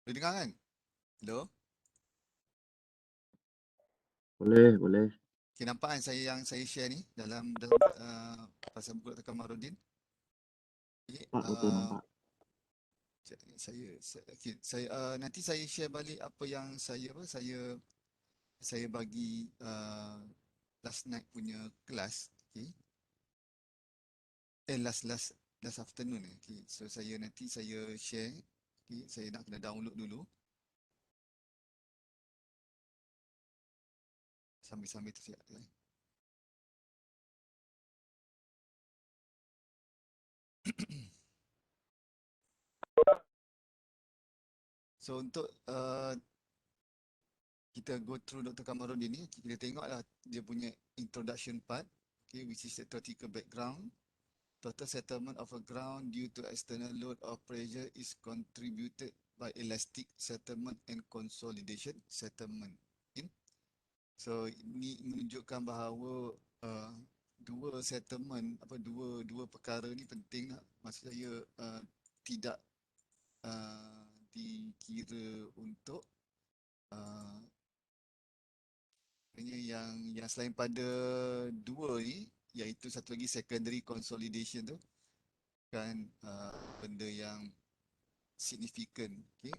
Boleh dengar kan? Hello? Boleh, boleh. Okay, nampak kan saya share ni dalam pasal buku Dr. Kamarudin. Okay, Tak, betul nampak. nanti saya share balik apa yang saya bagi last night punya kelas. Okay. Last afternoon. Okay. So nanti saya share. Okay. Saya nak kena download dulu. Sambil-sambil tu siap. So untuk kita go through Dr. Kamarudin ni, kita tengoklah dia punya introduction part, okay, which is the theoretical background. Total settlement of a ground due to external load or pressure is contributed by elastic settlement and consolidation settlement. Okay? So ini menunjukkan bahawa dua settlement, dua perkara ni penting lah. Maksud saya tidak dikira untuk yang selain pada dua ni, iaitu satu lagi secondary consolidation tu kan, benda yang significant, okay,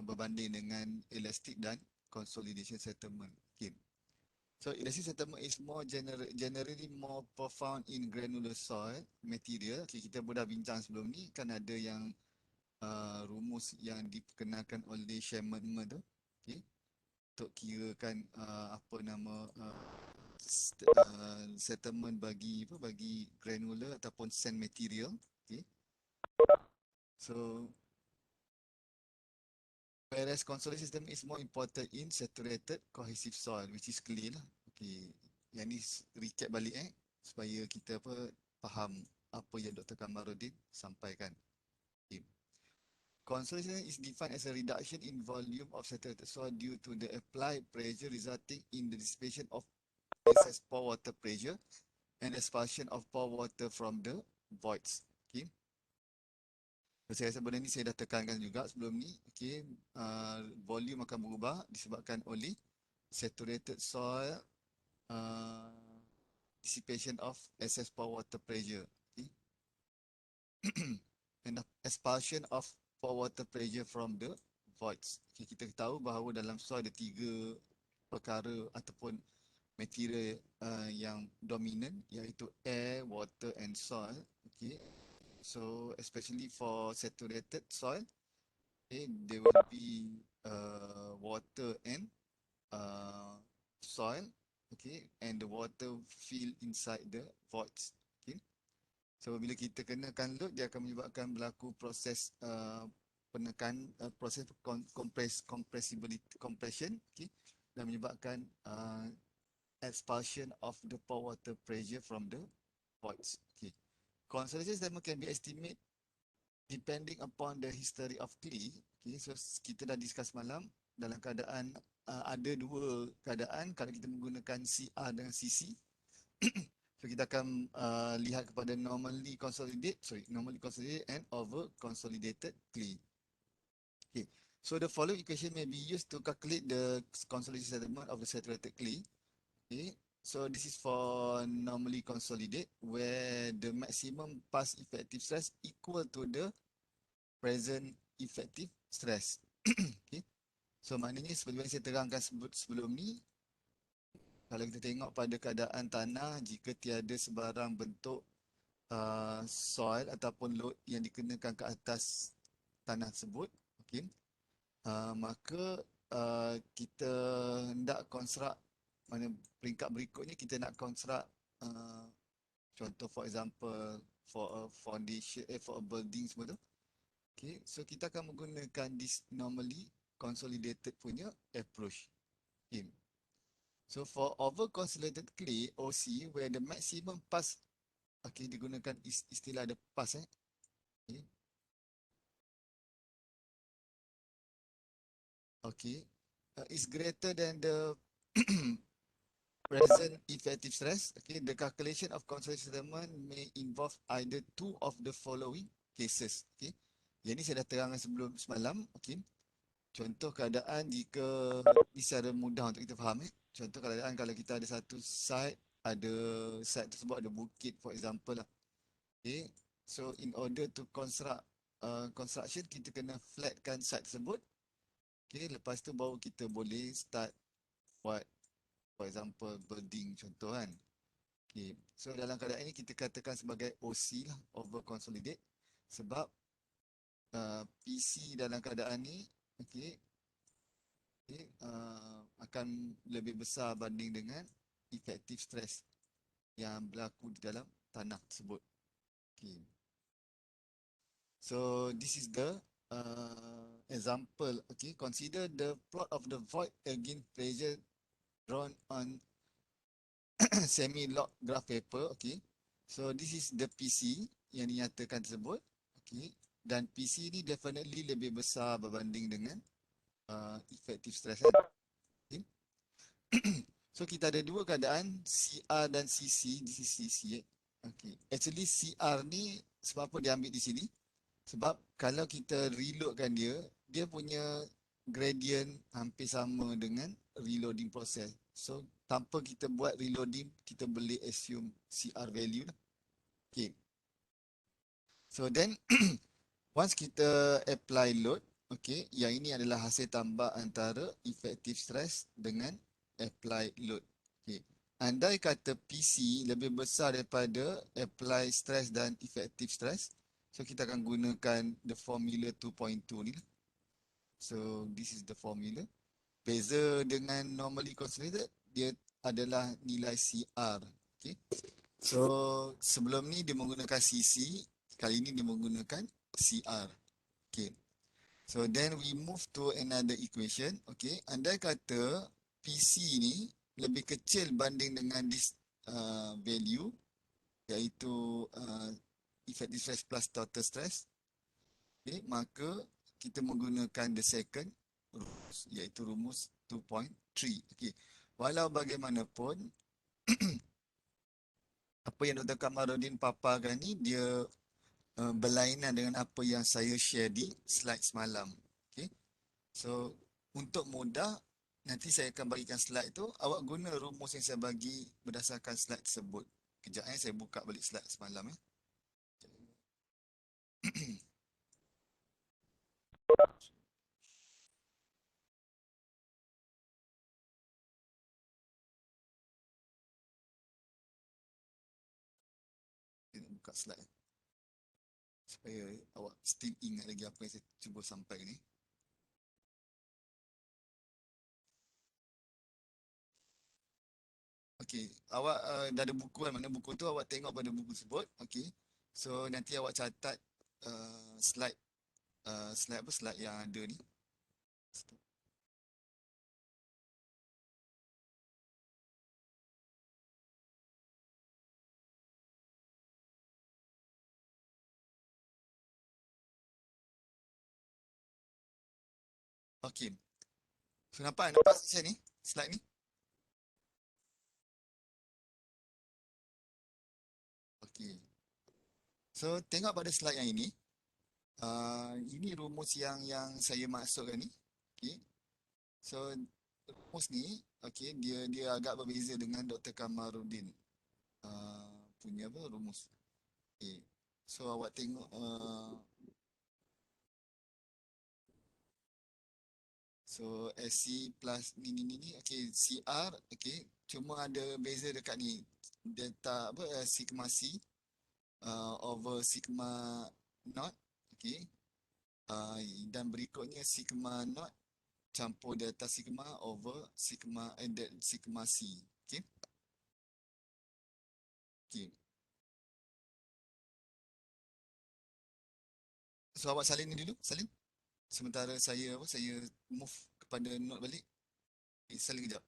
berbanding dengan elastic dan consolidation settlement. Okay. So elastic settlement is more generally more profound in granular soil material. Okay, kita pun dah bincang sebelum ni, kan ada yang rumus yang diperkenalkan oleh Sherman tu, okay, untuk kirakan settlement bagi granular ataupun sand material. Okay. So whereas consolidation system is more important in saturated cohesive soil, which is clay lah. Okay. Yang ni recap balik supaya kita faham apa yang Dr. Kamarudin sampaikan. Okay. Consolidation is defined as a reduction in volume of saturated soil due to the applied pressure resulting in the dissipation of excess pore water pressure and expulsion of pore water from the voids. Okay. So, saya rasa benda ni saya dah tekankan juga sebelum ni. Okay. Volume akan berubah disebabkan oleh saturated soil dissipation of excess pore water pressure. Okay. And expulsion of pore water pressure from the voids. Okay, kita tahu bahawa dalam soil ada 3 perkara ataupun material yang dominant, iaitu air, water and soil. Okay. So especially for saturated soil, okay, there will be water and soil, okay, and the water fill inside the voids. Okay. So bila kita kenakan load, dia akan menyebabkan berlaku proses proses compression, okay, dan menyebabkan expulsion of the pore water pressure from the voids. Okay. Consolidation statement can be estimated depending upon the history of clay. Okay, so kita dah discuss malam dalam keadaan ada dua keadaan kalau kita menggunakan CR dan CC. So kita akan lihat kepada normally consolidated and over consolidated clay. Okay. So the following equation may be used to calculate the consolidation settlement of the saturated clay. Okay. So this is for normally consolidate where the maximum past effective stress equal to the present effective stress. Okay. So maknanya seperti yang saya terangkan sebelum ni, kalau kita tengok pada keadaan tanah, jika tiada sebarang bentuk soil ataupun load yang dikenakan ke atas tanah tersebut, okay, maka kita hendak konstruk, mana peringkat berikutnya kita nak konstruk contoh for example for a foundation, for a building semua tu. Okay, so kita akan menggunakan this normally consolidated punya approach. Okay. So for over consolidated clay OC where the maximum pass, okay, digunakan istilah ada pass okay. okay, is greater than the present effective stress, okay, the calculation of consolidation settlement may involve either two of the following cases. Okay. Yang ini saya dah terangkan sebelum semalam. Okay. Contoh keadaan jika ini secara mudah untuk kita faham. Contoh keadaan kalau kita ada satu site, ada site tersebut ada bukit for example lah. Okay. So in order to construct construction, kita kena flatkan site tersebut. Okay. Lepas tu baru kita boleh start buat for example building contoh kan. Okay. So dalam keadaan ini kita katakan sebagai OC lah, over consolidate, sebab PC dalam keadaan ni okay, akan lebih besar banding dengan effective stress yang berlaku di dalam tanah tersebut. Okay. So this is the example. Okay, consider the plot of the void against pressure drawn on semi-log graph paper. Okay, so this is the PC yang dinyatakan tersebut. Okay, dan PC ni definitely lebih besar berbanding dengan effective stress kan. Okay. So kita ada dua keadaan, CR dan CC. This is CC. Okay, actually CR ni sebab apa dia ambil di sini? Sebab kalau kita reloadkan dia, dia punya gradient hampir sama dengan reloading process. So tanpa kita buat reloading, kita boleh assume CR value lah. Okay. So then once kita apply load, okay, yang ini adalah hasil tambah antara effective stress dengan apply load. Okay. Andai kata PC lebih besar daripada apply stress dan effective stress, so kita akan gunakan the formula 2.2 ni. So this is the formula. Beza dengan normally considered, dia adalah nilai CR. Okay. So sebelum ni dia menggunakan CC, kali ini dia menggunakan CR. Okay. So then we move to another equation. Okay. Andai kata PC ni lebih kecil banding dengan this value, iaitu effective stress plus total stress. Okay. Maka kita menggunakan the second rumus, iaitu rumus 2.3. Okay. Walau bagaimanapun, apa yang Dr. Kamarudin paparkan ni, dia berlainan dengan apa yang saya share di slide semalam. Okay. So, untuk mudah, nanti saya akan bagikan slide tu. Awak guna rumus yang saya bagi berdasarkan slide tersebut. Kejap saya buka balik slide semalam. Buka slide supaya awak still ingat lagi apa yang saya cuba sampaikan ni. Okey, awak dah ada buku kan? Mana buku tu, awak tengok pada buku tersebut. Okey. So nanti awak catat slide slide yang ada ni. Okey. So nampak saya ni, slide ni? Okey. So tengok pada slide yang ini. Ini rumus yang saya masukkan ni. Okey. So rumus ni, okey, dia agak berbeza dengan Dr. Kamarudin punya apa rumus. Okey. So awak tengok so SC plus ni okey, CR okey, cuma ada beza dekat ni, delta apa sigma C over sigma naught, okey. Dan berikutnya sigma naught campur delta sigma over sigma sigma C. Okey. Okey. So awak salin ni dulu, salin. Sementara saya move kepada note balik. Salin kejap.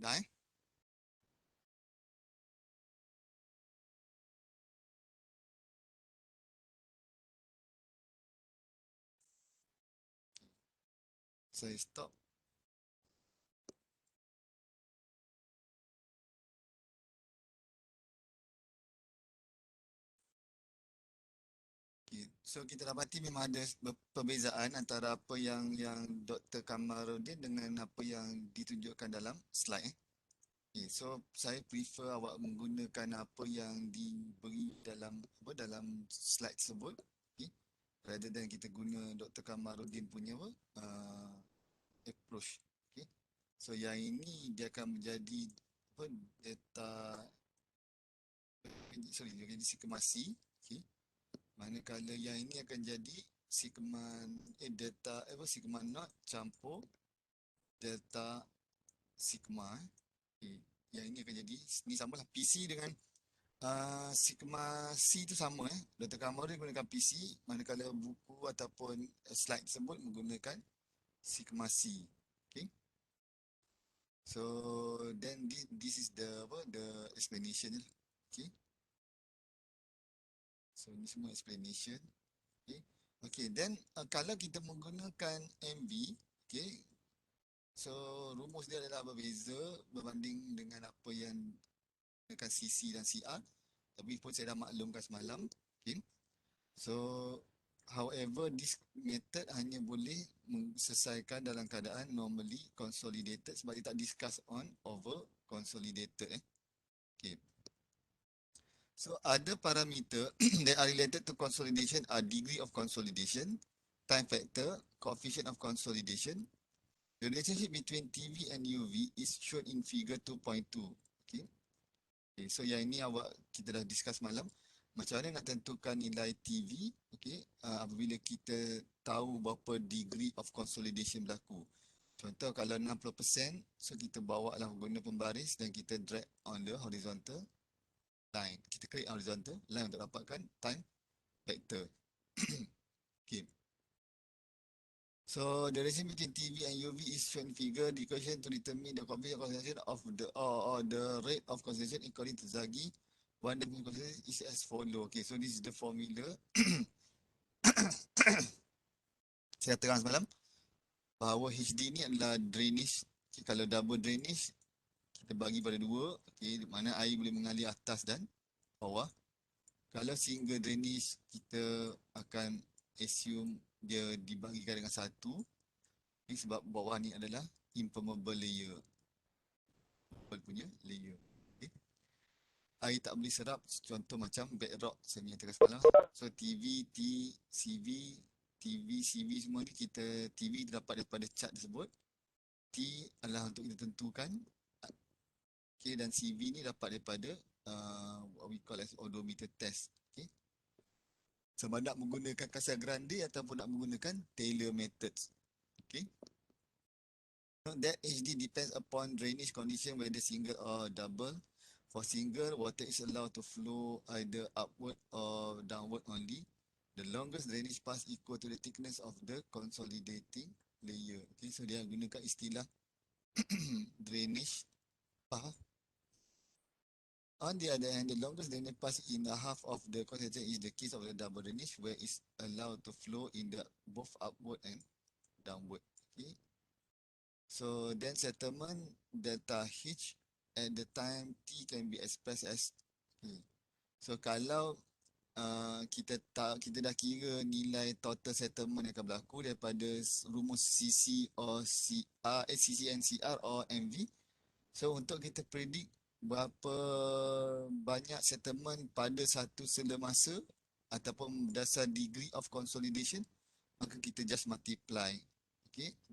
Dah eh? Saya stop. Okay. So kita dapati memang ada perbezaan antara apa yang Dr. Kamarudin dengan apa yang ditunjukkan dalam slide. Okay. So saya prefer awak menggunakan apa yang diberi dalam slide tersebut. Okay. Rather than kita guna Dr. Kamarudin punya approach. Okay. So yang ini dia akan menjadi data, sorry, dia jadi sikmasi. Okay. Manakala yang ini akan jadi sigman delta sigma naught campur delta sigma. Okay. Yang ini akan jadi ni samalah PC dengan sigma C tu sama Dr. Kamarudin gunakan PC, manakala buku ataupun slide tersebut menggunakan sigma C. Okay. So then this is the explanation. Okay. So ni semua explanation. Okay. Okay, then kalau kita menggunakan MV, okay, so rumus dia adalah berbeza berbanding dengan apa yang dengan CC dan CR. Tapi pun saya dah maklumkan semalam. Okay. So, however, this method hanya boleh selesaikan dalam keadaan normally consolidated sebab dia tak discuss on over consolidated. Okay. So, other parameter that are related to consolidation are degree of consolidation, time factor, coefficient of consolidation. The relationship between TV and UV is shown in figure 2.2. Okay. Okay. So, yang ini kita dah discuss malam. Macam mana nak tentukan nilai TV, okay, apabila kita tahu berapa degree of consolidation berlaku. Contoh kalau 60%, so kita bawa lah guna pembaris dan kita drag on the horizontal line. Kita klik horizontal line untuk dapatkan time factor. Okay. So the relation between TV and UV is shown in figure. The equation to determine the coefficient of concentration of the or the rate of concentration according to Zagi. One definition concentration is as follow. Okay, so this is the formula. Saya terang semalam bahawa HD ni adalah drainage. Okay, kalau double drainage kita bagi pada dua. Okay, di mana air boleh mengalir atas dan bawah. Kalau single drainage kita akan assume dia dibagikan dengan satu. Okay, sebab bawah ni adalah impermeable layer. Punya layer. Okay. Air tak boleh serap, contoh macam bedrock saya nyatakan semalam. So TV, CV, TV, CV semua ni TV kita dapat daripada chart tersebut. T adalah untuk kita tentukan. Okay, dan CV ni dapat daripada what we call as odometer test. Okay. Sama nak menggunakan Casagrande ataupun nak menggunakan Taylor methods. Okay. That HD depends upon drainage condition whether single or double. For single, water is allowed to flow either upward or downward only. The longest drainage path equal to the thickness of the consolidating layer. Okay, so dia gunakan istilah drainage path. On the other hand, the longest drainage path in the half of the concentration is the case of the double drainage where it's allowed to flow in the both upward and downward. Okay. So then settlement delta H at the time T can be expressed as okay. So kalau kita dah kira nilai total settlement yang akan berlaku daripada rumus CC or CR, CC and CR or MV. So untuk kita predict berapa banyak settlement pada satu sela masa ataupun berdasar degree of consolidation, maka kita just multiply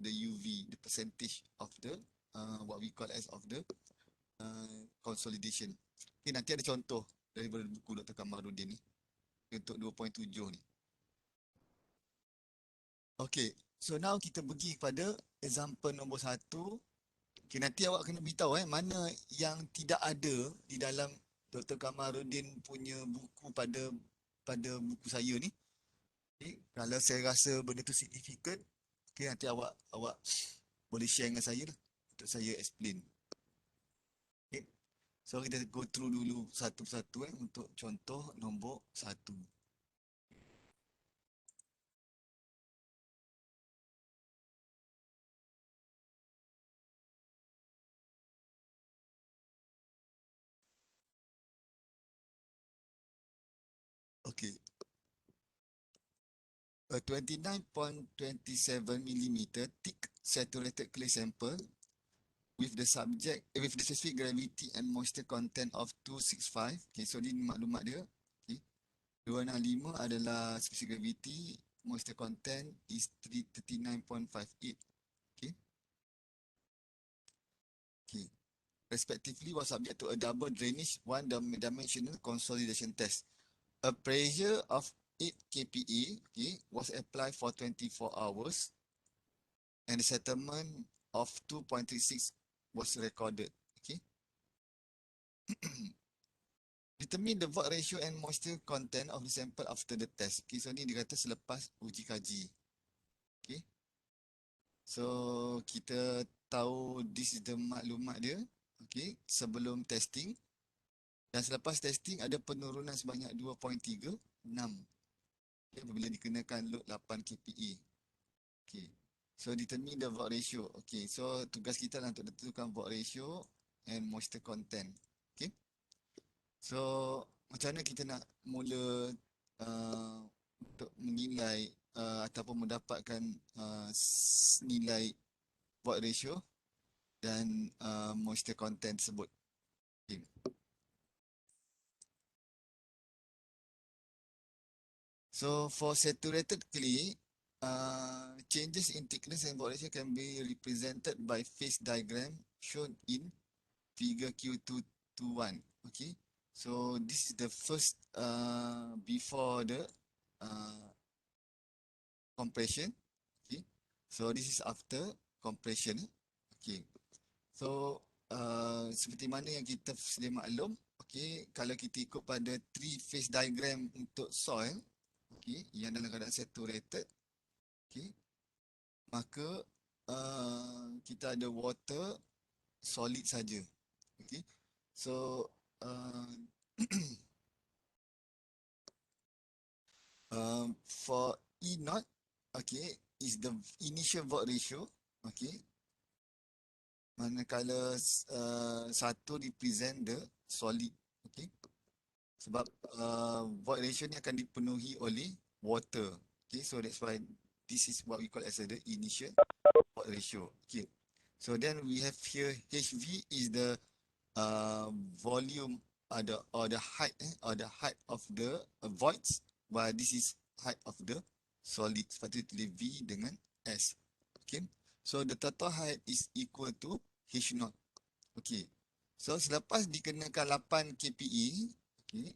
the UV, the percentage of the what we call as of the consolidation. Okay, nanti ada contoh daripada buku Dr. Kamarudin ni untuk 2.7 ni. Okay, so now kita pergi kepada example nombor 1. Okay, nanti awak kena beritahu mana yang tidak ada di dalam Dr. Kamarudin punya buku pada buku saya ni. Okay, kalau saya rasa benda tu significant, okay, nanti awak boleh share dengan saya lah untuk saya explain. So kita go through dulu satu persatu untuk contoh nombor 1. Okay. A 29.27 millimeter thick saturated clay sample with the with the specific gravity and moisture content of 265. Okay, so ini maklumat dia. Okay. 265 adalah specific gravity, moisture content is 339.58. Okay. Okay. Respectively was subject to a double drainage, one dimensional consolidation test. A pressure of 8 kPa, okay, was applied for 24 hours and the settlement of 2.36 was recorded. Okay. Determine the void ratio and moisture content of the sample after the test. Okay, so ni dia kata selepas uji kaji. Okay. So kita tahu this is the maklumat dia. Okay, sebelum testing. Dan selepas testing ada penurunan sebanyak 2.36. Okay, apabila dikenakan load 8 kPa. Okay. So determine the void ratio. Okay, so tugas kita adalah untuk tentukan void ratio and moisture content. Okay. So macam mana kita nak mula untuk menilai ataupun mendapatkan nilai void ratio dan moisture content tersebut. Okay. So for saturated clay, changes in thickness and void ratio can be represented by phase diagram shown in figure Q221. Okay, so this is the first before the compression. Okay, so this is after compression. Okay, so seperti mana yang kita sedia maklum, okay, kalau kita ikut pada 3 phase diagram untuk soil, okay, yang dalam keadaan saturated, okay, maka kita ada water solid saja. Okay, so for E naught, okay, is the initial void ratio, okay, manakala satu represent the solid, okay, sebab void ratio ni akan dipenuhi oleh water. Okay, so that's why this is what we call as the initial void ratio. Okay, so then we have here HV is the volume or the height of the voids, while this is height of the solid. Sepatutnya tulis V dengan S. Okay, so the total height is equal to H naught. Okay, so selepas dikenakan 8 kPa, okay,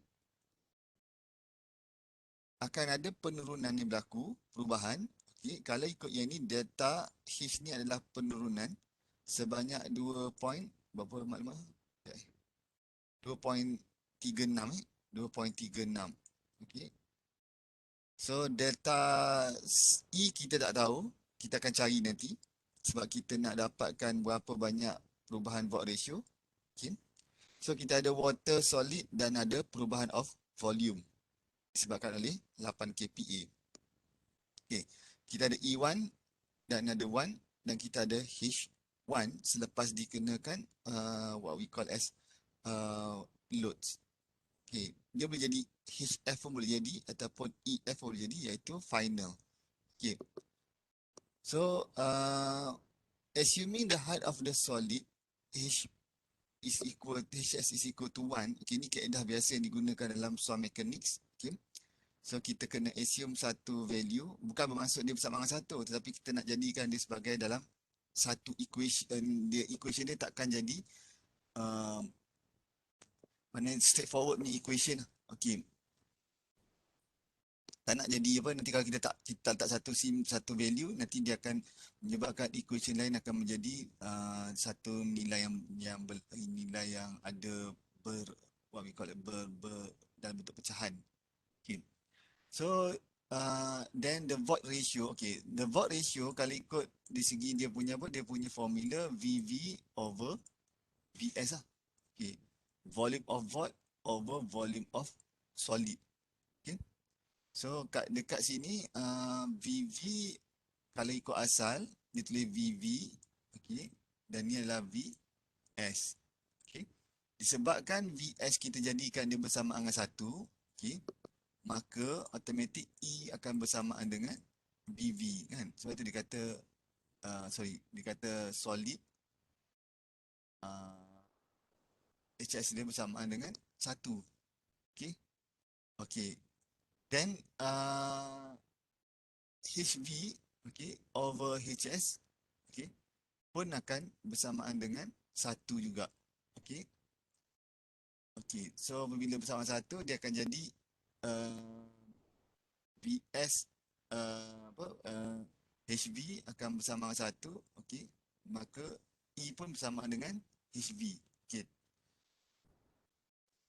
akan ada penurunan yang berlaku, perubahan. Okay, kalau ikut yang ni, delta H ni adalah penurunan sebanyak 2 point, berapa maklumat? 2.36. 2.36. Okay. So delta E kita tak tahu, kita akan cari nanti sebab kita nak dapatkan berapa banyak perubahan void ratio. Okay. So kita ada water solid dan ada perubahan of volume disebabkan oleh 8 kPa. Okay. Kita ada E1 dan ada 1 dan kita ada H1 selepas dikenakan what we call as loads. Okay. Dia boleh jadi HF pun boleh jadi ataupun EF pun boleh jadi, iaitu final. Okay. So assuming the height of the solid H is equal HS is equal to 1. Okay, ni kaedah biasa yang digunakan dalam soil mechanics. Okay. So kita kena assume satu value, bukan bermaksud dia bersama dengan satu, tetapi kita nak jadikan dia sebagai dalam satu equation. Equation dia takkan jadi mana straightforward ni equation. Okay. Tak nak jadi apa, nanti kalau kita tak satu value, nanti dia akan menyebabkan equation lain akan menjadi satu nilai yang nilai yang ada what we call it, dalam bentuk pecahan. Okay. So then the void ratio, okay, the void ratio kalau ikut di segi dia punya apa, dia punya formula VV over VS lah. Okay. volume of void over volume of solid. Okay. So dekat sini VV kalau ikut asal dia tulis VV, okay, dan ni adalah VS. Okay. Disebabkan VS kita jadikan dia bersamaan dengan 1, okay, maka automatik E akan bersamaan dengan VV kan. Sebab tu dia kata dia kata solid HS dia bersamaan dengan 1. Okay. Okay. Then HV, okay, over HS, okay, pun akan bersamaan dengan 1 juga. Okay. Okay. So apabila bersamaan 1, dia akan jadi VS HV akan bersama 1, okey, maka E pun bersama dengan HV. Okay.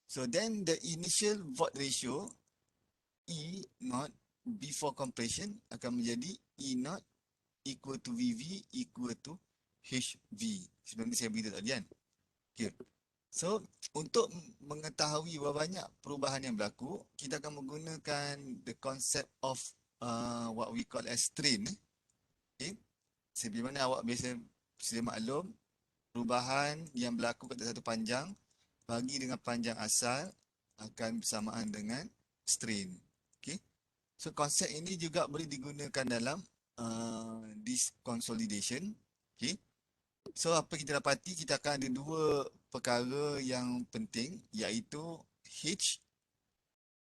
So then the initial void ratio E naught before compression akan menjadi E naught equal to VV equal to HV. Sebenarnya saya beritahu tadi kan. Okay. So untuk mengetahui berapa banyak perubahan yang berlaku, kita akan menggunakan the concept of what we call as strain. Okay. Seperti mana awak biasa sedia maklum, perubahan yang berlaku pada satu panjang bagi dengan panjang asal akan bersamaan dengan strain. Okay. So konsep ini juga boleh digunakan dalam this consolidation. Okay. So apa kita dapati, kita akan ada dua perkara yang penting, iaitu H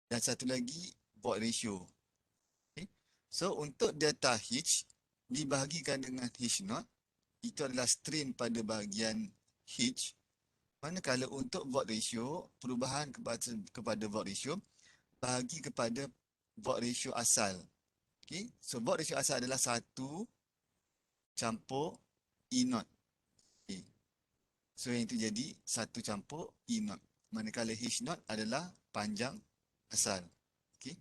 dan satu lagi void ratio. Okay. So untuk delta H dibahagikan dengan H naught, itu adalah strain pada bahagian H. Manakala untuk void ratio, perubahan kepada void ratio bahagi kepada void ratio asal. Okay. So void ratio asal adalah 1 campur E naught. Okay. So yang itu jadi 1 campur E naught. Manakala H naught adalah panjang asal. Okay.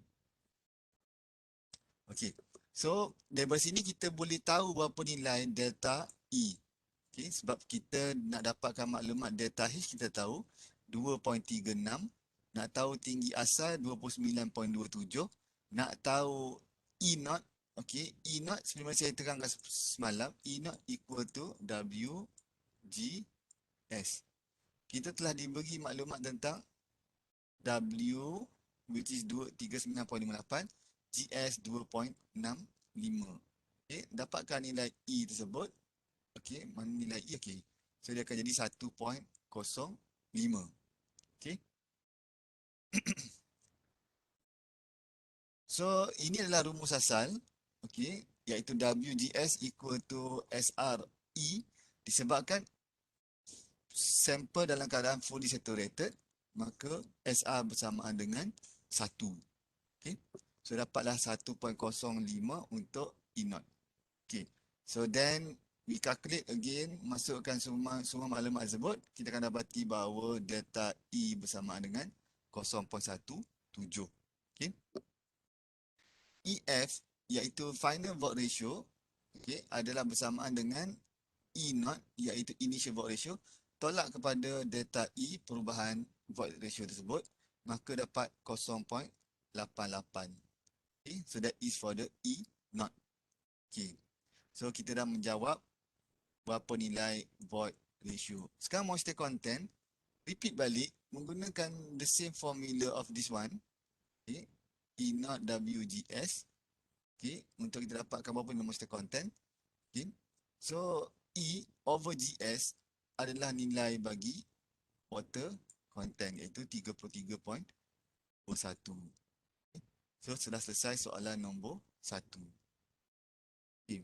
Okay. So dari sini kita boleh tahu berapa nilai delta E. Okay. Sebab kita nak dapatkan maklumat delta H, kita tahu 2.36. Nak tahu tinggi asal 29.27. Nak tahu E naught. Okay. E naught sebenarnya saya terangkan semalam. E naught equal to WGS. Kita telah diberi maklumat tentang W, which is 239.58, GS 2.65. Okay. Dapatkan nilai E tersebut. Okay. Mana nilai E? Okay. So dia akan jadi 1.05. Okay. So ini adalah rumus asal. Okay. Iaitu WGS equal to SRE. Disebabkan sampel dalam keadaan fully saturated, maka SR bersamaan dengan 1. Okay. So dapatlah 1.05 untuk E naught. Okay. So then we calculate again, masukkan semua maklumat tersebut, kita akan dapati bahawa delta E bersamaan dengan 0.17. Okay. EF iaitu final void ratio, okay, adalah bersamaan dengan E naught iaitu initial void ratio, tolak kepada delta E perubahan void ratio tersebut, maka dapat 0.88. Okay, so that is for the E naught. Okay. So kita dah menjawab berapa nilai void ratio. Sekarang moisture content, repeat balik menggunakan the same formula of this one. Okay. E naught WGS. Okay. Untuk kita dapatkan berapa nilai moisture content. Okay. So E over GS adalah nilai bagi water content, iaitu 33.21. Okay. So sudah selesai soalan nombor 1. Okay.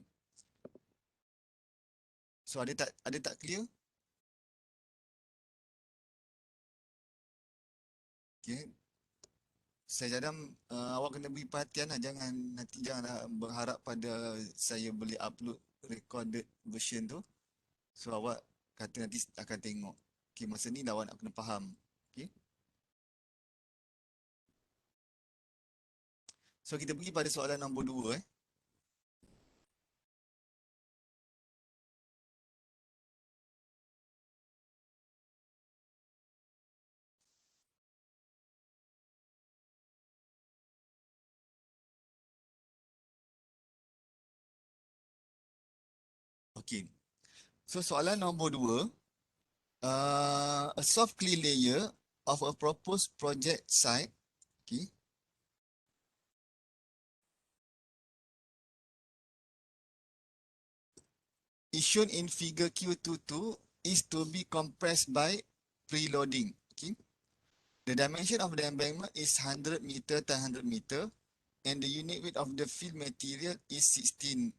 So ada tak clear? Okay. Saya cadang awak kena beri perhatian lah. Jangan berharap pada saya boleh upload recorded version tu. So awak kata nanti akan tengok. Okay, masa ni dah awak nak kena faham. Okay. So kita pergi pada soalan nombor 2. Okey. So soalan nombor 2, a soft clay layer of a proposed project site, okay, is shown in figure Q22 is to be compressed by preloading. Okay. The dimension of the embankment is 100 meter times 100 meter, and the unit weight of the fill material is 16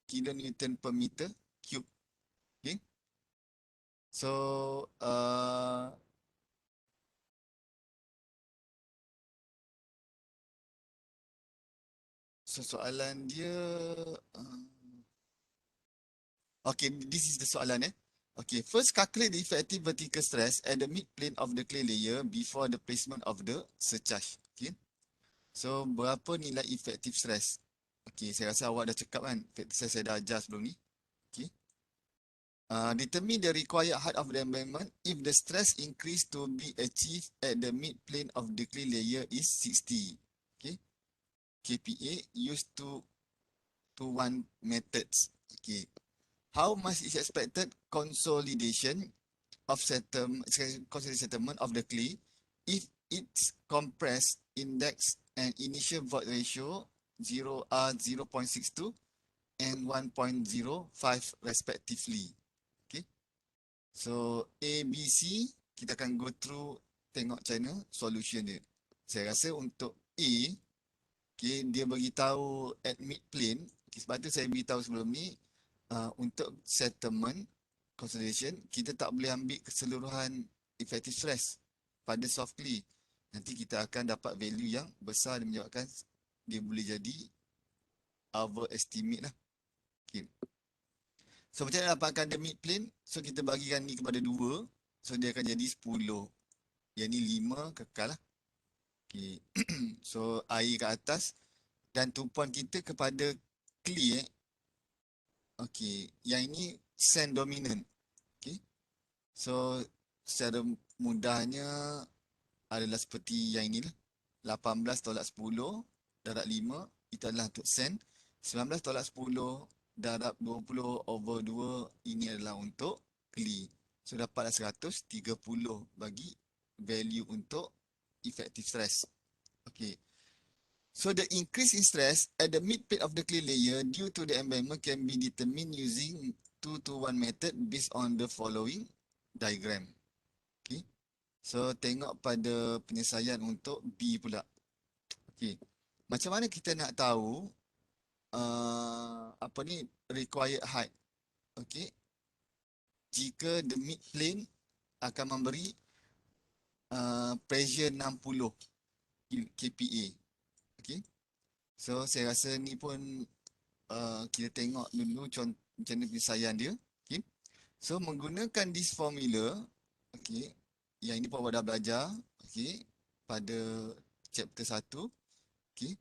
kilonewton per meter cube. Okay. So, soalan dia, uh, okay, this is the soalan Okay, first calculate the effective vertical stress at the midplane of the clay layer before the placement of the surcharge. Okay. So, berapa nilai effective stress? Okay, saya rasa awak dah cakap kan. Effective stress saya dah ajar sebelum ni. Okay. Determine the required height of the embankment if the stress increase to be achieved at the midplane of the clay layer is 60. Okay. KPA used to one methods. Okay. How much is expected consolidation of settlement of the clay if its compressed index and initial void ratio 0 are 0.62 and 1.05 respectively. Okay. So A, B, C kita akan go through tengok channel solution dia. Saya rasa untuk A, okay, dia bagi tahu at mid plane. Okay, sebab tu saya beritahu sebelum ni untuk settlement consolidation kita tak boleh ambil keseluruhan effective stress pada soft clay. Nanti kita akan dapat value yang besar dan menyebabkan dia boleh jadi overestimate lah. Okay. So macam mana dapatkan the mid plane? So kita bagikan ni kepada 2. So dia akan jadi 10. Yang ni 5 kekal lah. Okay. So air kat atas dan tumpuan kita kepada clay Okay, yang ini sand dominant. Okay. So secara mudahnya adalah seperti yang inilah. 18 tolak 10 darab 5 itu adalah untuk sand. 19 tolak 10 darab 20 over 2 ini adalah untuk clay. So dapatlah 130 bagi value untuk effective stress. Okay. So the increase in stress at the midplane of the clay layer due to the embankment can be determined using 2-to-1 method based on the following diagram. Okay. So tengok pada penyelesaian untuk B pula. Okay. Macam mana kita nak tahu apa ni required height? Okay. Jika the midplane akan memberi pressure 60 kPa. Okay. So saya rasa ni pun kita tengok dulu macam mana penyelesaian dia. Okay. So menggunakan this formula, okay, yang ini pun awak dah belajar, okay, pada chapter 1. Okay.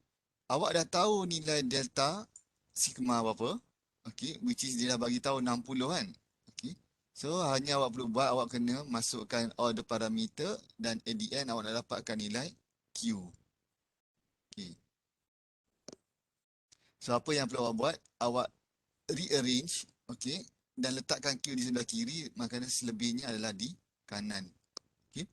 Awak dah tahu nilai delta sigma berapa, okay, which is dia dah bagi tahu 60 kan. Okay. So hanya awak perlu buat, awak kena masukkan all the parameter dan at the end awak nak dapatkan nilai Q. Okay. So apa yang perlu awak buat? Awak rearrange, okay, dan letakkan Q di sebelah kiri, maka selebihnya adalah di kanan. Okay.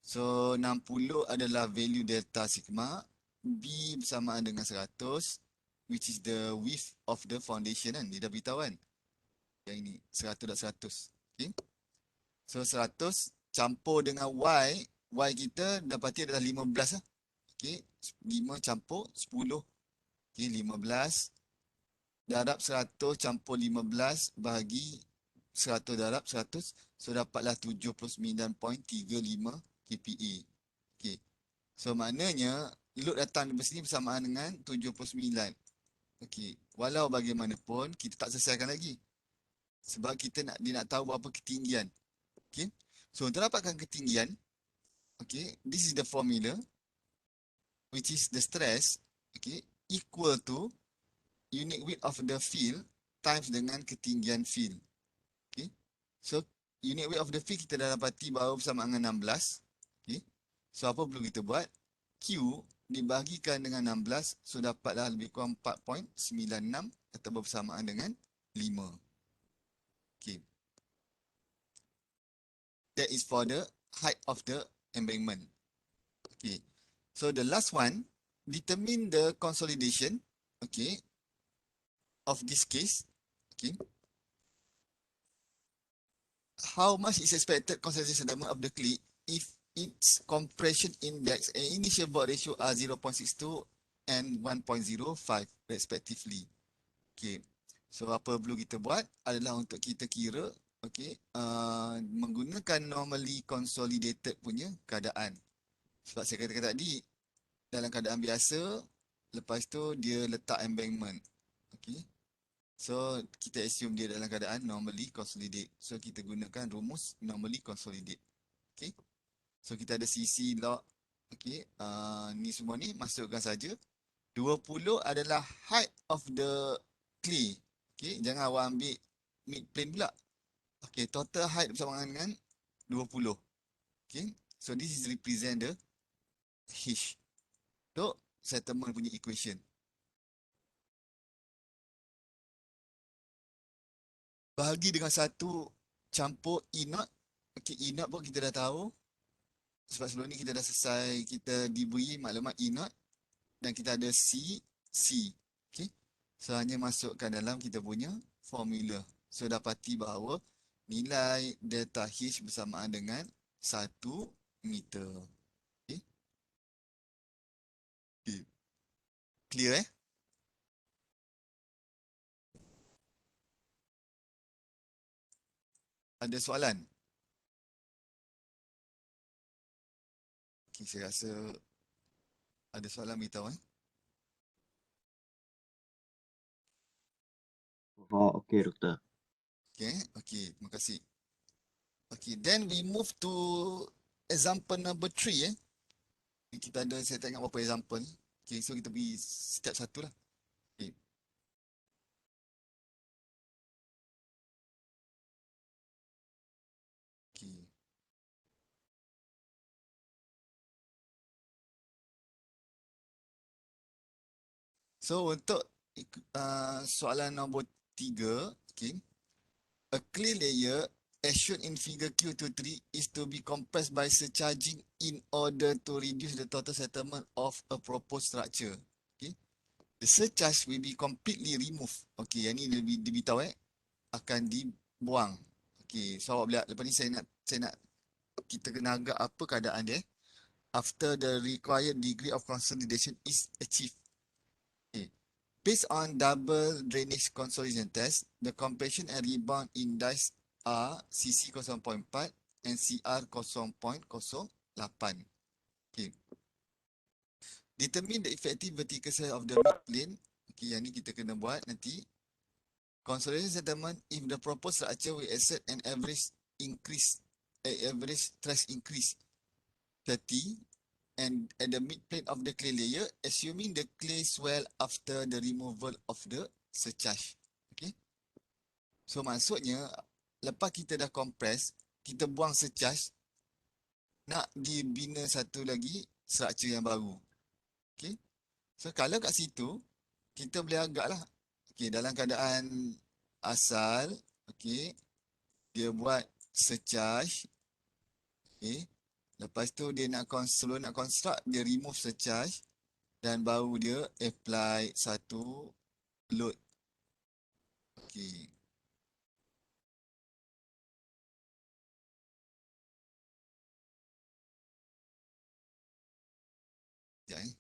So 60 adalah value delta sigma, B bersamaan dengan 100, which is the width of the foundation kan. Dia dah beritahu kan. Yang ini 100 dan 100. Okay. So 100 campur dengan Y, Y kita dapati adalah 15 lah. Okay. 5 campur 10. Okay, 15 darab 100 campur 15 bahagi 100 darab 100. So dapatlah 79.35 kPa. Okay. So maknanya load datang dari sini bersamaan dengan 79. Okay. Walau bagaimanapun kita tak selesaikan lagi. Sebab dia nak tahu berapa ketinggian. Okay. So untuk dapatkan ketinggian, okay, this is the formula which is the stress, okay, equal to unit weight of the field times dengan ketinggian field. Okay. So unit weight of the field kita dah dapati bahawa bersamaan dengan 16. Okay. So apa perlu kita buat? Q dibahagikan dengan 16. So dapatlah lebih kurang 4.96 atau bersamaan dengan 5. Okay. That is for the height of the embankment. Okay. So the last one, determine the consolidation, okay, of this case. Okay. How much is expected consolidation settlement of the clay if its compression index and initial board ratio are 0.62 and 1.05 respectively. Okay. So apa perlu kita buat adalah untuk kita kira, okay, menggunakan normally consolidated punya keadaan. Sebab saya katakan tadi, dalam keadaan biasa, lepas tu dia letak embankment. Okay. So, kita assume dia dalam keadaan normally consolidate. So, kita gunakan rumus normally consolidate. Okay. So, kita ada CC log. Okay. Ni semua ni masukkan saja. 20 adalah height of the clay. Okay. Jangan awak ambil mid plane pula. Okay. Total height bersama dengan 20. Okay. So, this is represent the H. Untuk settlement punya equation. Bahagi dengan 1 campur E naught. Okay, E naught pun kita dah tahu. Sebab sebelum ni kita dah selesai, kita diberi maklumat E naught. Dan kita ada C. Okay. So, hanya masukkan dalam kita punya formula. So, dapati bahawa nilai delta H bersamaan dengan 1 meter. Okay. Okay. Clear Ada soalan? Okay, saya rasa ada soalan beritahu Oh, okey doktor. Okay, terima kasih. Okay, then we move to example number 3 Kita ada, saya tak ingat berapa example. Okay, so kita pergi setiap satu lah. Okay. Okay. So untuk soalan nombor 3, okay. A clay layer as shown in figure Q23 is to be compressed by surcharging in order to reduce the total settlement of a proposed structure. Okay. The surcharge will be completely removed. Okay, yang ni diberitahu akan dibuang. Okay, so awak boleh, lepas ni saya nak kita kena agak apa keadaan dia after the required degree of consolidation is achieved. Okay. Based on double drainage consolidation test, the compression and rebound index are CC 0.4 and CR 0.08. Okay. Determine the effective vertical size of the mid-plane. Okay, yang ni kita kena buat nanti. Consolidation settlement if the proposed structure will accept an average stress increase 30 and at the midplane of the clay layer, assuming the clay swell after the removal of the surcharge. Okay. So maksudnya, lepas kita dah compress, kita buang surcharge, nak dibina satu lagi structure yang baru. Okay. So kalau kat situ, kita boleh agak lah. Okay, dalam keadaan asal, okay, dia buat surcharge. Okay. Lepas tu dia sebelum nak construct, dia remove surcharge dan baru dia apply satu load. Okay. Sekejap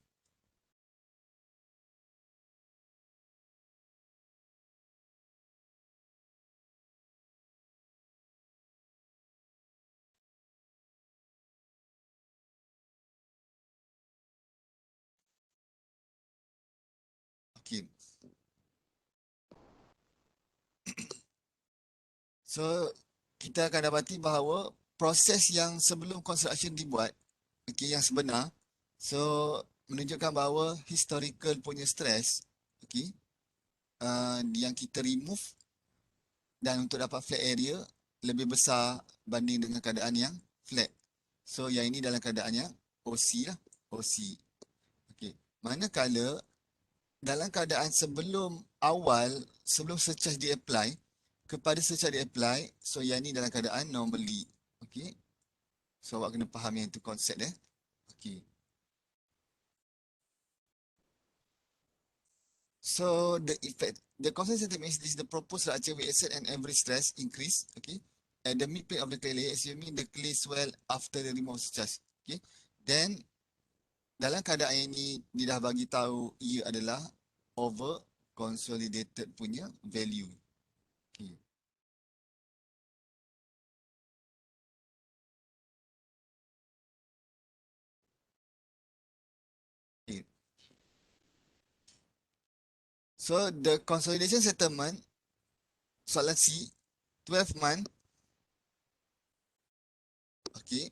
Okay. So, kita akan dapati bahawa proses yang sebelum construction dibuat, okay, yang sebenar, so menunjukkan bahawa historical punya stress, okay, yang kita remove dan untuk dapat flat area lebih besar banding dengan keadaan yang flat. So, yang ini dalam keadaan yang OC lah. OC. Okay. Manakala dalam keadaan sebelum awal, sebelum surcharge di-apply, kepada search di apply. So yang ni dalam keadaan normally. Okay. So awak kena faham yang tu konsep Okay. So the effect, the constant sentiment is this: the proposed structure will exert an average stress increase, okay, at the midpoint of the clay layer, assuming the clay swell after the removal charge, okay. Then dalam keadaan ini dia dah bagi tahu ia adalah over consolidated punya value, okay. Okay. So the consolidation settlement, soalan C, 12 month, okay,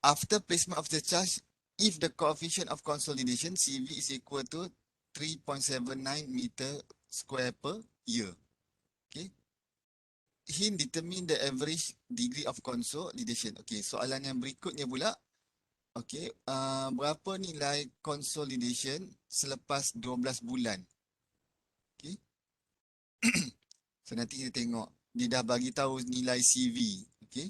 after placement of the charge, if the coefficient of consolidation CV is equal to 3.79 meter square per year. Okay. Hint determine the average degree of consolidation. Okay, soalan yang berikutnya pula. Okay, berapa nilai consolidation selepas 12 bulan? Okay. So nanti kita tengok. Dia dah bagi tahu nilai CV. Okay.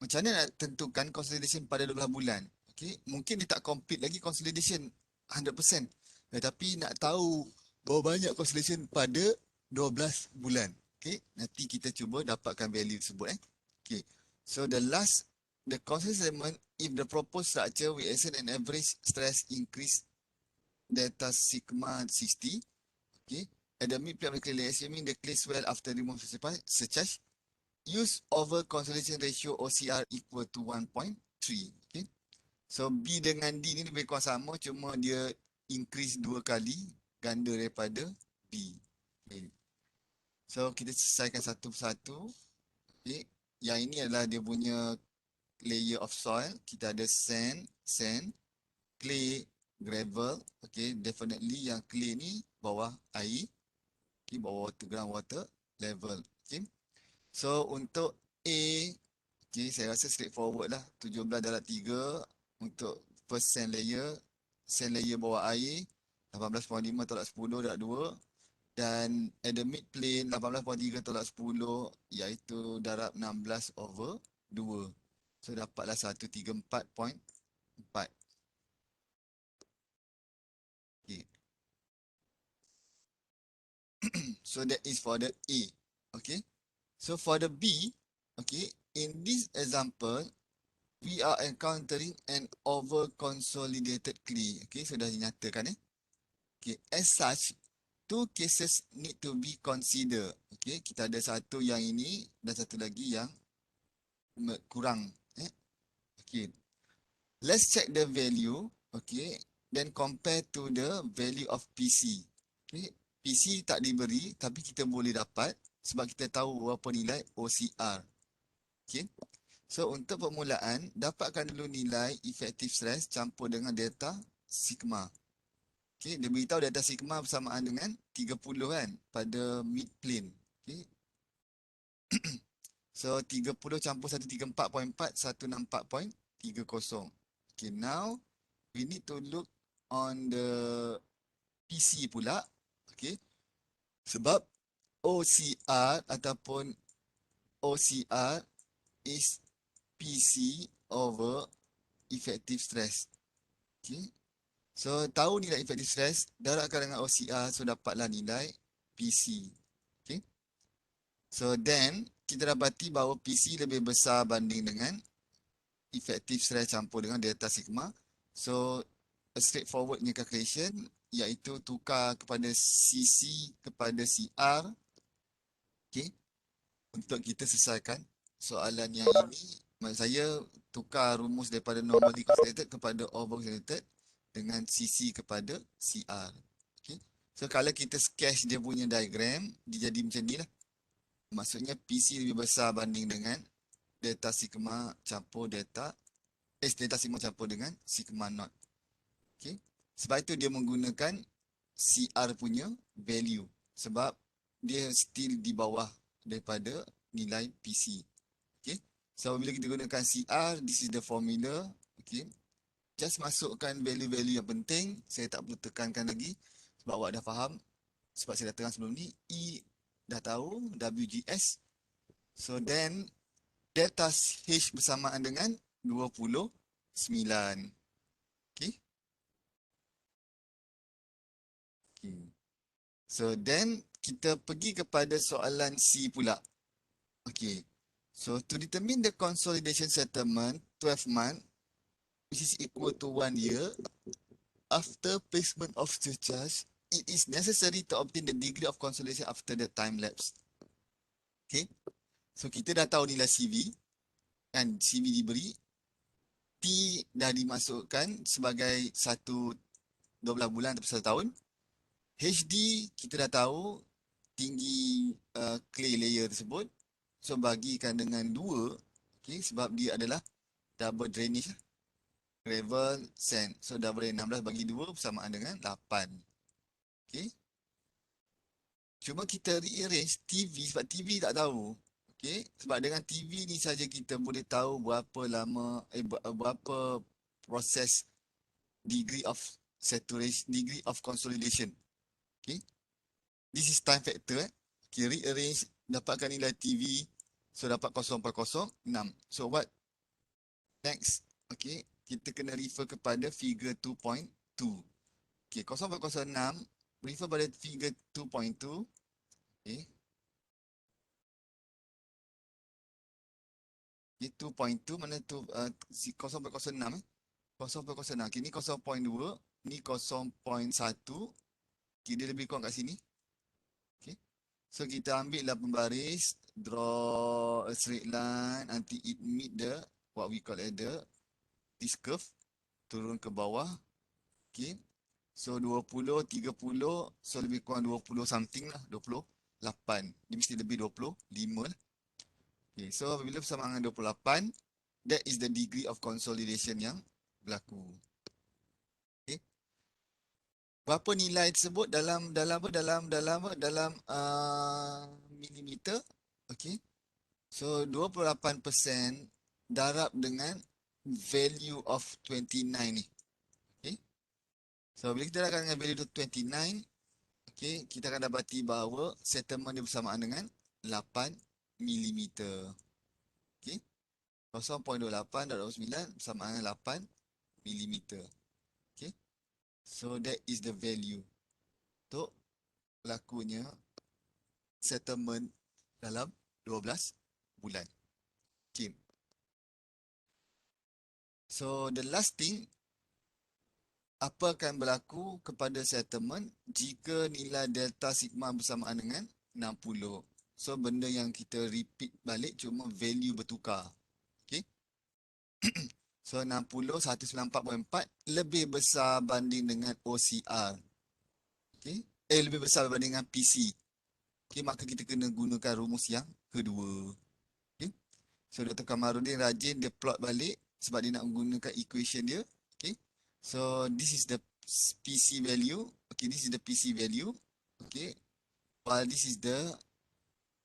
Macam mana nak tentukan consolidation pada 12 bulan? Okay. Mungkin dia tak complete lagi consolidation 100%. Tetapi nak tahu berapa banyak consolidation pada 12 bulan. Okay. Nanti kita cuba dapatkan value tersebut. Okay. So the last, the consolidation statement, if the proposed structure will exert an average stress increase delta sigma 60. Okay. At the midpoint of the clay layer, assuming the clay swell after removal surcharge, use over consolidation ratio OCR equal to 1.3. Okay. So B dengan D ni lebih kurang sama, cuma dia increase 2 kali ganda daripada B. Okay. So kita selesaikan satu persatu. Okay. Yang ini adalah dia punya layer of soil. Kita ada sand, clay, gravel. Okay. Definitely yang clay ni bawah air. Okay. Bawah ground water level. Okay. So untuk A, okay, saya rasa straightforward lah. 17 darab 3 untuk first sand layer bawah air, 18.5 tolak 10 darab 2. Dan at the mid plane, 18.3 tolak 10, iaitu darab 16 over 2. So dapatlah 134.4. Okay. So that is for the A. Okay. So for the B, okay, in this example, we are encountering an over consolidated clay. Okay, so dah dinyatakan Okay, as such, two cases need to be considered. Okay, kita ada satu yang ini dan satu lagi yang kurang. Okay, let's check the value. Okay, then compare to the value of PC. Okay, PC tak diberi tapi kita boleh dapat sebab kita tahu berapa nilai OCR. Okay. So untuk permulaan, dapatkan dulu nilai effective stress campur dengan delta sigma. Okay, dia beritahu delta sigma bersamaan dengan 30 kan pada mid plane. Okay. So 30 campur 134.4, 164.30. Okay, now we need to look on the PC pula. Okay. Sebab OCR ataupun OCR is PC over effective stress. Okay. So, tahu nilai effective stress, darabkan dengan OCR, so dapatlah nilai PC. Okay. So, then, kita dapati bahawa PC lebih besar banding dengan effective stress campur dengan delta sigma. So, a straightforward punya calculation, iaitu tukar kepada CC kepada CR. Okay. Untuk kita selesaikan soalan yang ini, maksud saya tukar rumus daripada normally consolidated kepada over consolidated dengan CC kepada CR. Okay. So kalau kita sketch dia punya diagram, dia jadi macam ni lah. Maksudnya PC lebih besar banding dengan delta sigma campur delta sigma campur dengan sigma naught. Okay. Sebab itu dia menggunakan CR punya value. Sebab dia still di bawah daripada nilai PC. Okay. So bila kita gunakan CR, this is the formula. Okay. Just masukkan value-value yang penting. Saya tak perlu tekankan lagi sebab awak dah faham. Sebab saya dah terang sebelum ni, E dah tahu WGS. So then delta H bersamaan dengan 29. Okay. Okay. So then kita pergi kepada soalan C pula. Okay. So to determine the consolidation settlement 12 month which is equal to 1 year after placement of surcharge, it is necessary to obtain the degree of consolidation after the time lapse. Okay. So kita dah tahu nilai CV kan, CV diberi, T dah dimasukkan sebagai 12 bulan atau 1 tahun. HD kita dah tahu tinggi clay layer tersebut. So bagikan dengan 2, okay, sebab dia adalah double drainage gravel sand. So double 16 bagi 2 bersamaan dengan 8. Okay. Cuma kita rearrange TV sebab TV tak tahu. Okay. Sebab dengan TV ni saja kita boleh tahu berapa lama, berapa proses degree of saturation, degree of consolidation. Okay. This is time factor. Okay, rearrange, dapatkan nilai TV. So dapat 0.06. So what next? Okay, kita kena refer kepada figure 2.2. Okay, 0.06 refer pada figure 2.2. Okay. Okay, 2.2 mana tu 0.06 0.06. Okay, ni 0.2, ni 0.1. Okay, dia lebih kurang kat sini. Okay. So kita ambil 8 baris, draw a straight line until it meet the what we call this curve, turun ke bawah. Okay. So 20, 30, so lebih kurang 20 something lah, 28. Dia mesti lebih 25 lah. Okay, so apabila bersamaan dengan 28, that is the degree of consolidation yang berlaku. Okay. Berapa nilai tersebut dalam milimeter? Okay. So 28% darab dengan value of 29 ni. Okay. So bila kita darabkan dengan value 29, okay, kita akan dapati bahawa settlement dia bersamaan dengan 8 milimeter. Okay. 0.28 darab 9 bersamaan dengan 8 milimeter. Okay. So that is the value untuk berlakunya settlement dalam 12 bulan. Okay. So the last thing, apa akan berlaku kepada settlement jika nilai delta sigma bersamaan dengan 60? So benda yang kita repeat balik, cuma value bertukar. Okay. So 60, 194.4 lebih besar banding dengan OCR. Okay. Lebih besar berbanding dengan PC. Okay, maka kita kena gunakan rumus yang kedua. Okay. So Dr. Kamarudin rajin dia plot balik sebab dia nak menggunakan equation dia. Okay. So this is the PC value. Okay, this is the PC value. Okay. While this is the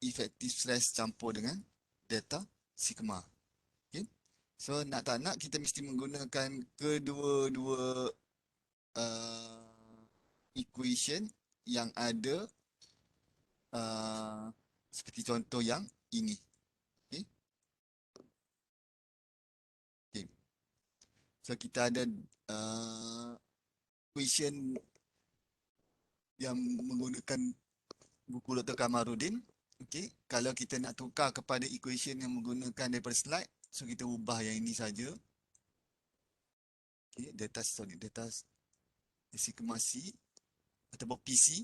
effective stress campur dengan delta sigma. Okay. So nak tak nak kita mesti menggunakan kedua-dua equation yang ada seperti contoh yang ini. Okay. Okay. So kita ada equation yang menggunakan buku Dr. Kamarudin. Okay. Kalau kita nak tukar kepada equation yang menggunakan daripada slide, so kita ubah yang ini saja. Okay. Delta sigma C ataupun PC.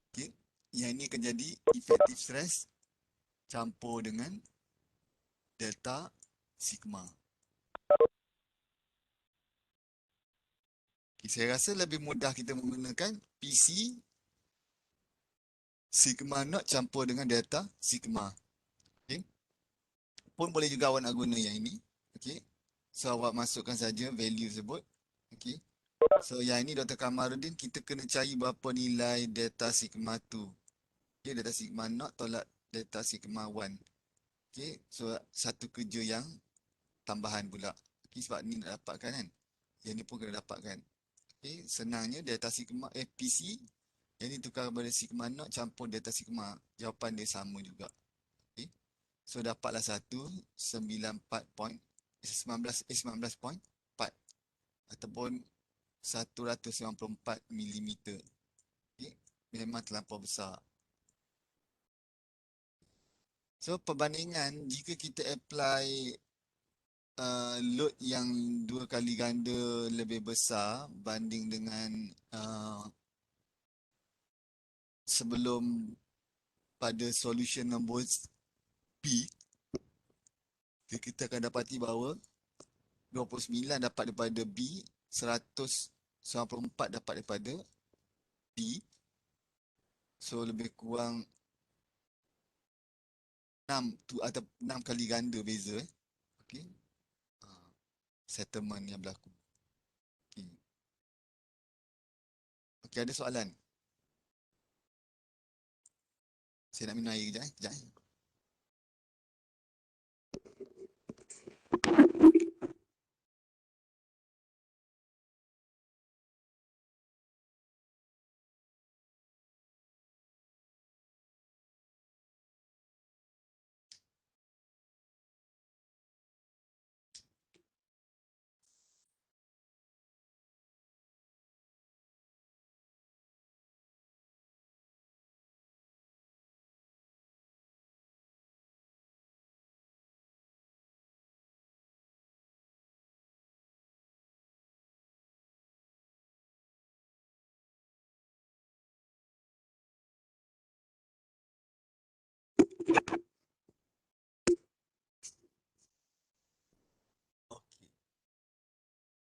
Okay. Yang ini akan jadi effective stress campur dengan delta sigma. Okay, saya rasa lebih mudah kita menggunakan PC sigma naught campur dengan delta sigma. Okay. Pun boleh juga awak nak guna yang ini. Okay. So awak masukkan saja value tersebut. Okay. So yang ini Dr. Kamarudin, kita kena cari berapa nilai delta sigma 2. Okay, delta sigma naught tolak delta sigma 1. Okay. So satu kerja yang tambahan pula. Okay, sebab ni nak dapatkan kan. Yang ni pun kena dapatkan. Okay. Senangnya delta sigma PC Yang ni tukar kepada sigma naught campur delta sigma. Jawapan dia sama juga. Okay. So dapatlah 19.4 ataupun 194 milimeter. Okay. Memang terlampau besar. So perbandingan jika kita apply load yang 2 kali ganda lebih besar banding dengan sebelum pada solution nombor B, kita akan dapati bahawa 29 dapat daripada B, 194 dapat daripada D. So lebih kurang 6 atau 6 kali ganda beza. Okey. Settlement yang berlaku. Okey. Okey, ada soalan? Saya nak minum air kejap. Kejap. Okey.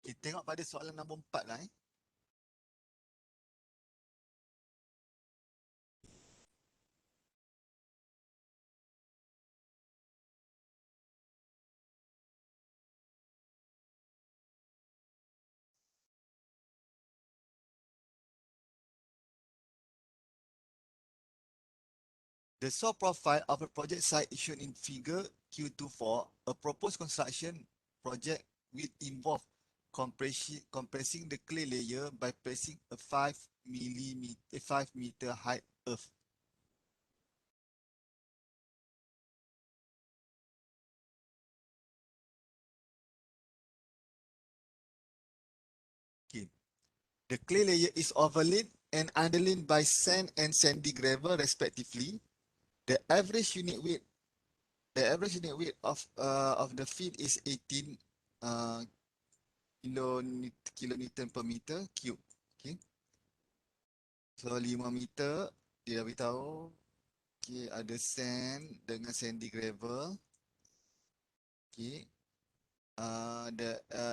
Kita tengok pada soalan nombor 4 lah. The saw profile of a project site is shown in figure Q24. A proposed construction project will involve compressing the clay layer by placing a 5 meter height earth. Okay. The clay layer is overlaid and underlain by sand and sandy gravel respectively. The average unit weight of the field is 18 uh, kilonewton per meter cube. Okay. So 5 meter dia dah beritahu. Okay, ada sand dengan sandy gravel. Okay.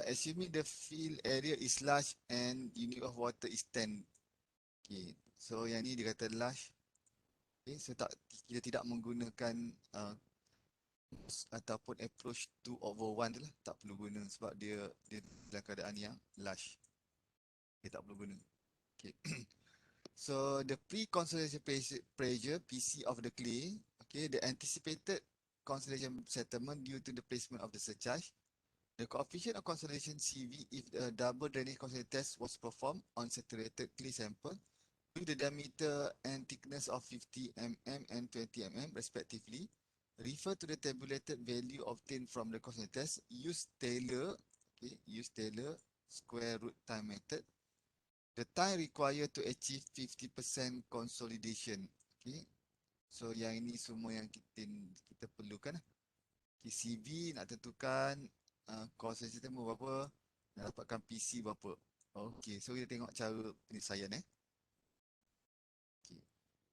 Assuming the field area is large and unit of water is 10. Okay. So yang ni dia kata large. Okay. So kita tidak menggunakan ataupun approach 2/1 tu lah. Tak perlu guna sebab dia dalam keadaan yang large. Dia tak perlu guna. Okay. So the pre-consolidation pressure PC of the clay, okay, the anticipated consolidation settlement due to the placement of the surcharge, the coefficient of consolidation CV if a double drainage consolidation test was performed on saturated clay sample with the diameter and thickness of 50 mm and 20 mm respectively. Refer to the tabulated value obtained from the consolidation test. Use Taylor square root time method. The time required to achieve 50% consolidation. Okay. So yang ini semua yang kita perlukan. Okay, CV nak tentukan consolidation berapa, nak dapatkan PC berapa. Okay, so kita tengok cara penyelesaian. Okay.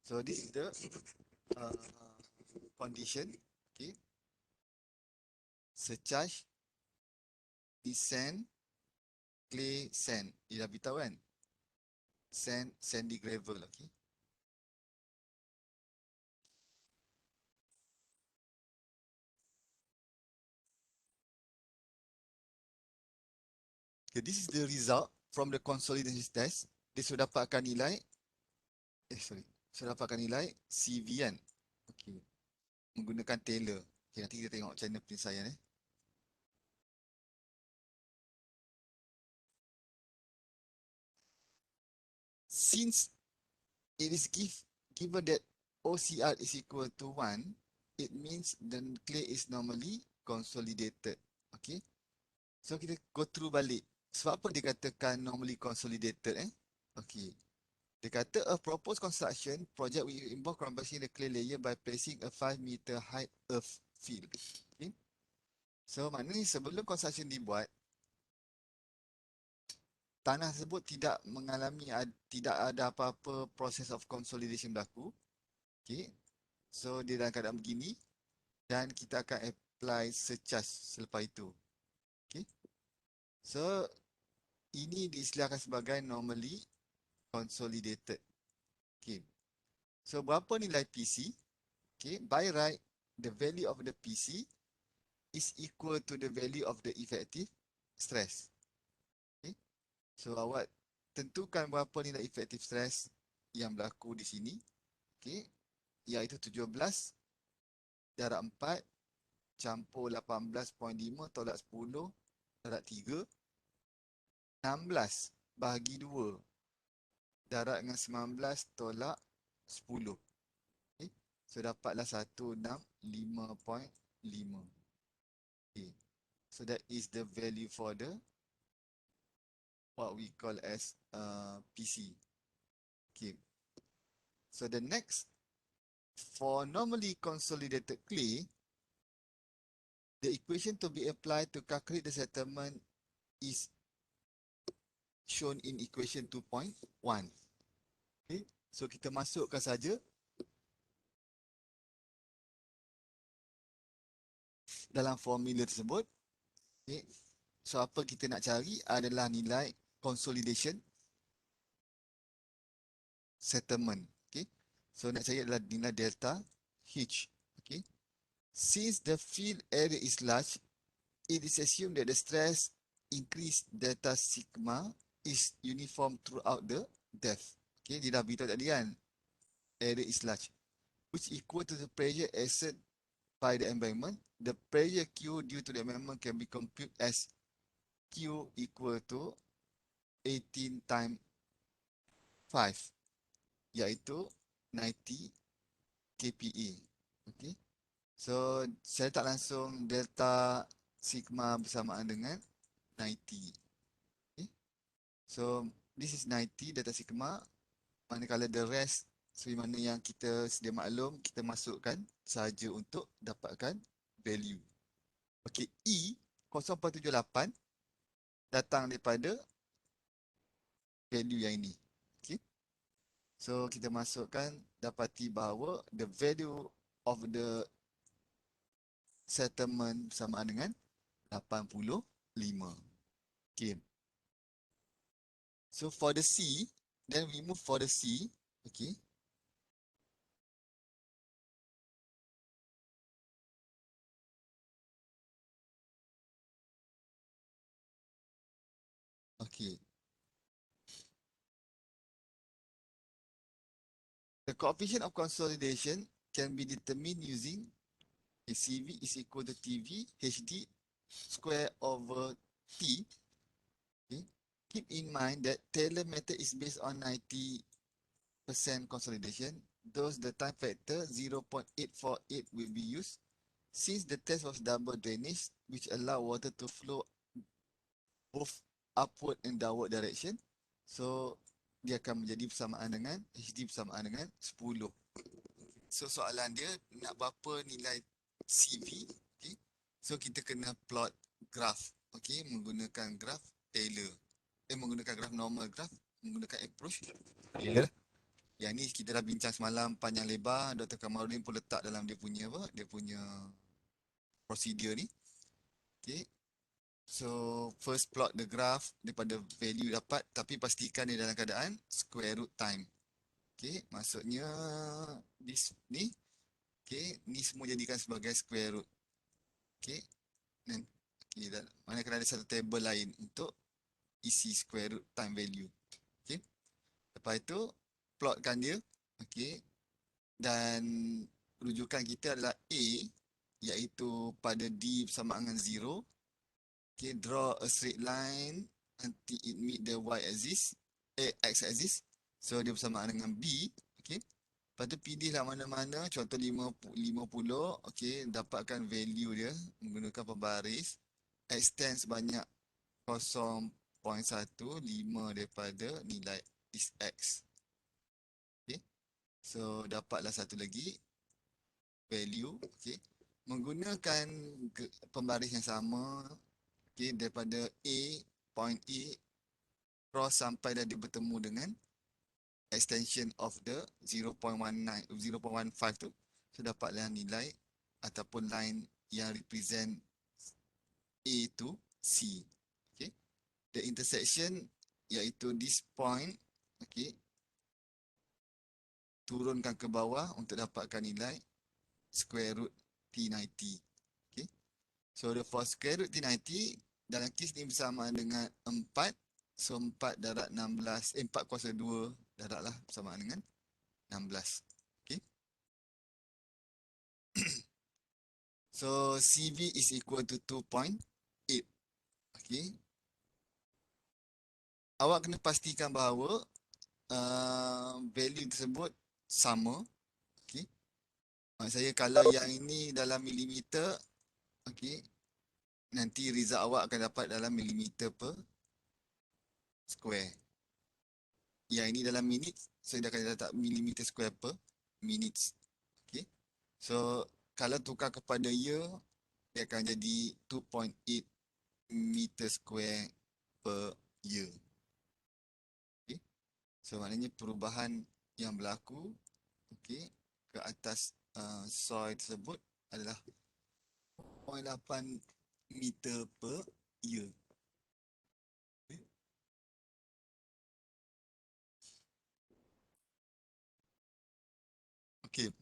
So this is the condition. Okay. Surcharge, descent, clay, sand. Dia dah beritahu kan? Sand, sandy gravel. Okay. Okay, this is the result from the consolidation test. Dia sudah dapatkan nilai sudah dapatkan nilai CV kan. Okay. Menggunakan Taylor. Okay, nanti kita tengok macam mana penyelesaian. Since it is given that OCR is equal to 1, it means the clay is normally consolidated. Okay. So kita go through balik. Sebab apa dikatakan normally consolidated Okay. Dia kata a proposed construction project will involve compressing the clay layer by placing a 5 meter high earth fill. Okay. So maknanya sebelum construction dibuat, tanah tersebut tidak mengalami tidak ada apa-apa proses of consolidation berlaku. Okay. So dia dalam keadaan begini dan kita akan apply surcharge selepas itu. Okay. So ini diistilahkan sebagai normally consolidated. Okay. So berapa nilai PC? Okay. By right, the value of the PC is equal to the value of the effective stress. Okay. So awak tentukan berapa nilai effective stress yang berlaku di sini. Okay. Iaitu 17 darab 4 campur 18.5 tolak 10 darab 3. 16 bahagi 2 darab dengan 19 tolak 10. Okay. So dapatlah 165.5. Okay. So that is the value for the what we call as PC. Okay. So the next, for normally consolidated clay, the equation to be applied to calculate the settlement is shown in equation 2.1. Okay. So kita masukkan saja dalam formula tersebut. Okay. So apa kita nak cari adalah nilai consolidation settlement. Okay. So nak cari adalah nilai delta H. Okay. Since the field area is large, it is assumed that the stress increase delta sigma is uniform throughout the depth. Okay, dia dah beritahu tadi kan, area is large, which equal to the pressure exerted by the environment. The pressure Q due to the environment can be computed as Q equal to 18 times 5, iaitu 90 kPa. Okay. So, saya tak langsung delta sigma bersamaan dengan 90. Okay. So, this is 90 delta sigma. Manakala the rest, seperti mana yang kita sedia maklum, kita masukkan sahaja untuk dapatkan value. Okay, E 0.78 datang daripada value yang ini. Okay. So, kita masukkan, dapati bahawa the value of the settlement sama dengan 85. Okay. So for the C, then we move for the C. Okay. Okay. The coefficient of consolidation can be determined using CV is equal to TV HD square over T. Okay. Keep in mind that Taylor method is based on 90% consolidation. Thus, the time factor 0.848 will be used. Since the test was double drainage, which allow water to flow both upward and downward direction, so dia akan menjadi bersamaan dengan HD bersamaan dengan 10. So soalan dia nak berapa nilai CV. Okay. So kita kena plot graph. Okay. Menggunakan graph Taylor. Menggunakan graph normal graph. Menggunakan approach Taylor. Yang ni kita dah bincang semalam panjang lebar. Dr. Kamarudin pun letak dalam dia punya apa? Dia punya prosedur ni. Okay. So first plot the graph daripada value dapat, tapi pastikan dia dalam keadaan square root time. Okay. Maksudnya this ni. Okay, ni semua jadikan sebagai square root. Okay, dan okay, mana kena ada satu table lain untuk isi square root time value. Okay, lepas itu plotkan dia. Okay, dan rujukan kita adalah A, iaitu pada D bersama dengan 0. Okay, draw a straight line until it meet the y axis, x axis. So dia bersama dengan B. Okey. Lepas tu pilihlah mana-mana, contoh 50, okey, dapatkan value dia menggunakan pembaris. Extend sebanyak 0.15 daripada nilai is X. Okey. So, dapatlah satu lagi value, okey. Menggunakan pembaris yang sama, okey, daripada A, point A, cross sampai dah dia bertemu dengan extension of the 0.15 tu. So, dapatlah nilai ataupun line yang represent A to C. Okay. The intersection iaitu this point, okay, turunkan ke bawah untuk dapatkan nilai square root T90. Okay. So, the for square root T90 dalam kes ni bersamaan dengan 4. So, 4 darab 16, 4 kuasa 2 darab lah bersamaan dengan 16. Okay. So, CV is equal to 2.8. Okay. Awak kena pastikan bahawa value tersebut sama. Okay. Maksud saya kalau yang ini dalam milimeter, okay, nanti result awak akan dapat dalam milimeter per square. Yang ini dalam minit, so dia akan letak millimeter square per minutes. Okay. So, kalau tukar kepada year, dia akan jadi 2.8 meter square per year. Okay. So, maknanya perubahan yang berlaku, okay, ke atas soil tersebut adalah 0.8 meter per year. Okay.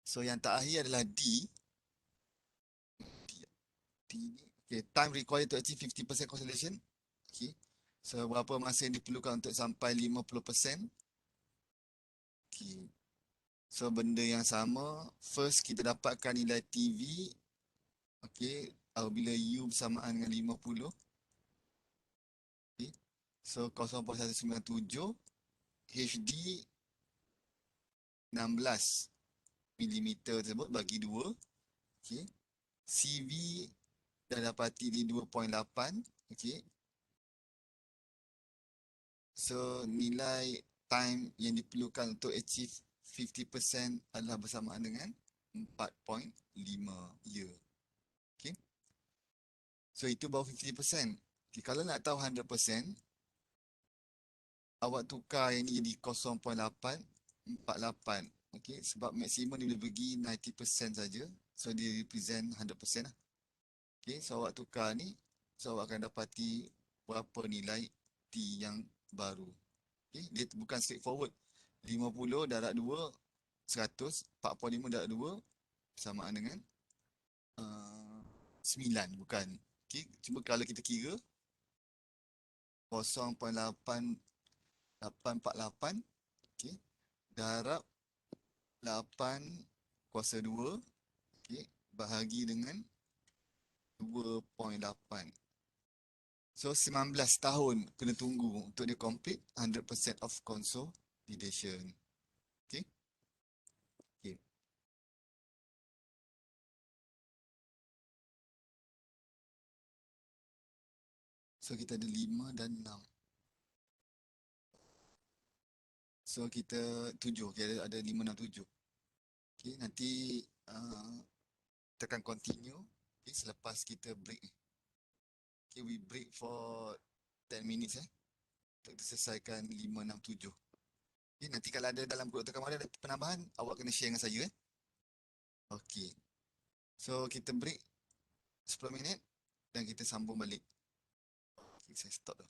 So, yang terakhir adalah D. Okay. Time required to achieve 50% consolidation. Okay. So, berapa masa yang diperlukan untuk sampai 50%. Okay. So, benda yang sama. First, kita dapatkan nilai TV. Okay. Apabila U bersamaan dengan 50. Okay. So, 0.197. HD 16 milimeter tersebut bagi 2. Okay. CV dah dapati di 2.8. Okay. So, nilai time yang diperlukan untuk achieve 50% adalah bersamaan dengan 4.5 year. Okay. So, itu baru 50%. Okay, kalau nak tahu 100%, awak tukar yang ni jadi 0.848. Okay, sebab maksimum dia boleh pergi 90% saja. So, dia represent 100% lah. Okay, so awak tukar ni. So, awak akan dapati berapa nilai T yang baru. Okay, dia bukan straightforward. 50 darab 2, 100. 45 darab 2 bersamaan dengan 9. Bukan. Okay, cuma kalau kita kira 0.848, okay, darab 8 kuasa 2, okay, bahagi dengan 2.8. So, 19 tahun kena tunggu untuk dia complete 100% of consolidation. Okay. Okay. So, kita ada 5 dan 6. So, kita 7. Okay, ada 5, 6, 7. Okay, nanti kita akan continue. Okay, selepas kita break. Okay, we break for 10 minutes untuk selesaikan 5, 6, 7. Okay, nanti kalau ada dalam grup Dr. Kamal ada penambahan, awak kena share dengan saya. Okay. So, kita break 10 minit dan kita sambung balik. Okay, saya stop dah.